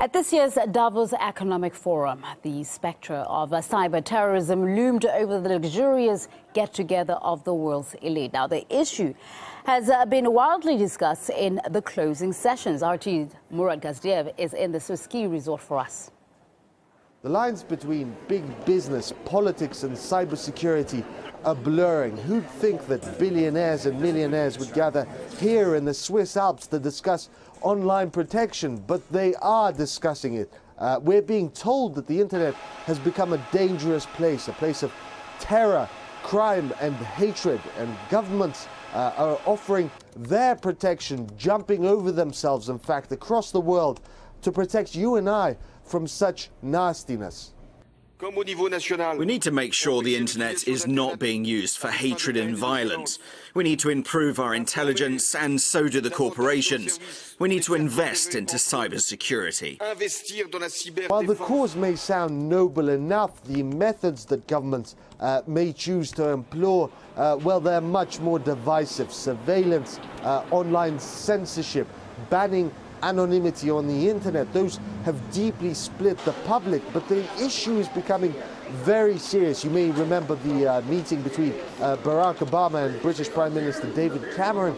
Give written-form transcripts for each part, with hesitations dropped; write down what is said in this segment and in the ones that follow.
At this year's Davos Economic Forum, the spectre of cyber terrorism loomed over the luxurious get-together of the world's elite. Now, the issue has been wildly discussed in the closing sessions. RT's Murat Gazdiev is in the Swiss ski resort for us. The lines between big business, politics and cybersecurity are blurring. Who'd think that billionaires and millionaires would gather here in the Swiss Alps to discuss online protection? But they are discussing it. We're being told that the internet has become a dangerous place, a place of terror, crime and hatred, and governments are offering their protection, jumping over themselves, in fact, across the world to protect you and I from such nastiness. We need to make sure the internet is not being used for hatred and violence. We need to improve our intelligence, and so do the corporations. We need to invest into cybersecurity. While the cause may sound noble enough, the methods that governments may choose to employ, well, they're much more divisive. Surveillance, online censorship, banning anonymity on the internet, those have deeply split the public, but the issue is becoming very serious. You may remember the meeting between Barack Obama and British Prime Minister David Cameron,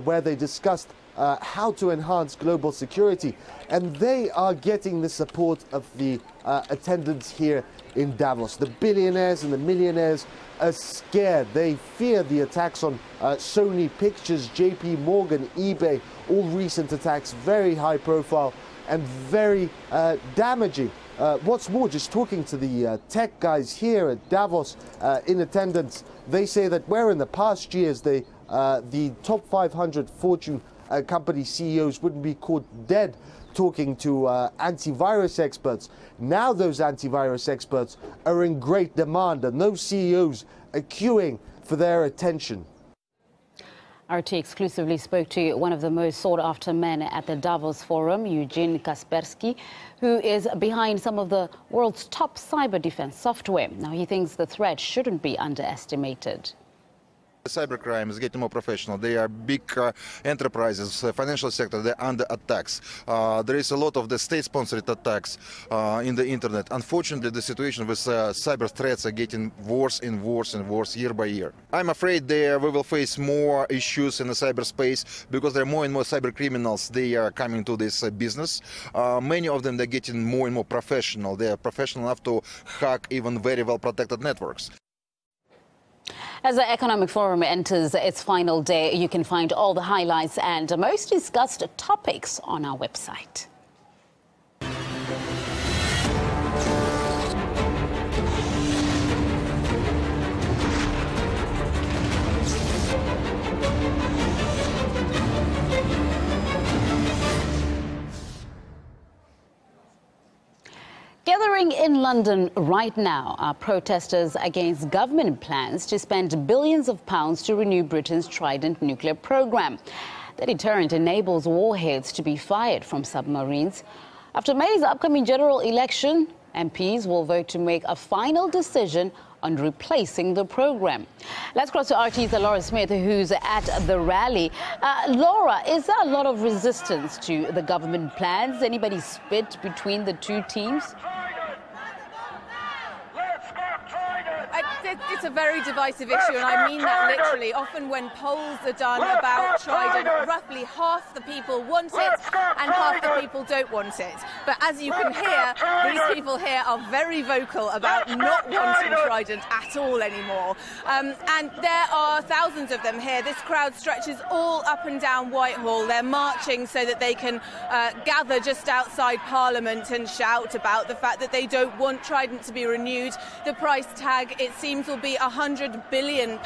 where they discussed how to enhance global security, and they are getting the support of the attendants here in Davos. The billionaires and the millionaires are scared. They fear the attacks on Sony Pictures, JP Morgan, eBay, all recent attacks, very high profile and very damaging. What's more, just talking to the tech guys here at Davos in attendance, they say that where in the past years the top 500 Fortune company CEOs wouldn't be caught dead talking to antivirus experts, now those antivirus experts are in great demand, and those CEOs are queuing for their attention. RT exclusively spoke to one of the most sought-after men at the Davos Forum, Eugene Kaspersky, who is behind some of the world's top cyber defense software. Now, he thinks the threat shouldn't be underestimated. Cybercrime is getting more professional. They are big enterprises, financial sector, they're under attacks. There is a lot of the state-sponsored attacks in the internet. Unfortunately, the situation with cyber threats are getting worse and worse and worse year by year. I'm afraid we will face more issues in the cyberspace because there are more and more cyber criminals. They are coming to this business. Many of them, they're getting more and more professional. They are professional enough to hack even very well protected networks. As the Economic Forum enters its final day, you can find all the highlights and most discussed topics on our website. Gathering in London right now are protesters against government plans to spend billions of pounds to renew Britain's Trident nuclear program. The deterrent enables warheads to be fired from submarines. After May's upcoming general election, MPs will vote to make a final decision on replacing the program. Let's cross to RT's Laura Smith, who's at the rally. Laura, is there a lot of resistance to the government plans? Anybody split between the two teams? It's a very divisive issue, and I mean that literally. Often when polls are done about Trident, roughly half the people want it and half the people don't want it. But as you can hear, these people here are very vocal about not wanting Trident at all anymore. And there are thousands of them here. This crowd stretches all up and down Whitehall. They're marching so that they can gather just outside Parliament and shout about the fact that they don't want Trident to be renewed. The price tag, it seems, will be £100 billion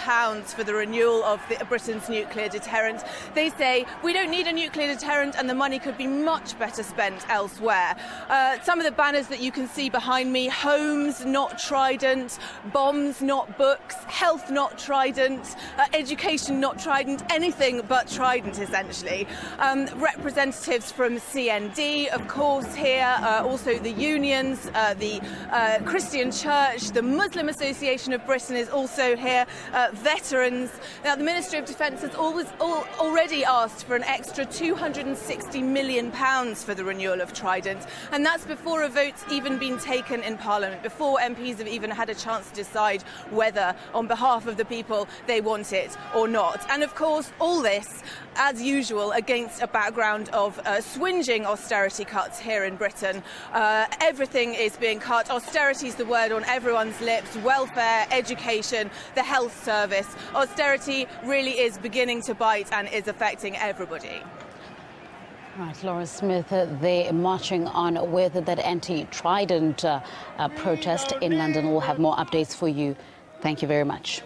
for the renewal of Britain's nuclear deterrent. They say we don't need a nuclear deterrent and the money could be much better spent elsewhere. Some of the banners that you can see behind me: homes, not Trident; bombs, not books; health, not Trident; education, not Trident; anything but Trident, essentially. Representatives from CND, of course, here, also the unions, the Christian Church, the Muslim Association of Britain is also here, veterans. Now, the Ministry of Defence has already asked for an extra £260 million grounds for the renewal of Trident, and that's before a vote's even been taken in Parliament, before MPs have even had a chance to decide whether, on behalf of the people, they want it or not. And of course, all this, as usual, against a background of swinging austerity cuts here in Britain. Everything is being cut. Austerity is the word on everyone's lips. Welfare, education, the health service. Austerity really is beginning to bite and is affecting everybody. Right, Laura Smith, they're marching on with that anti-Trident protest in London. We'll have more updates for you. Thank you very much.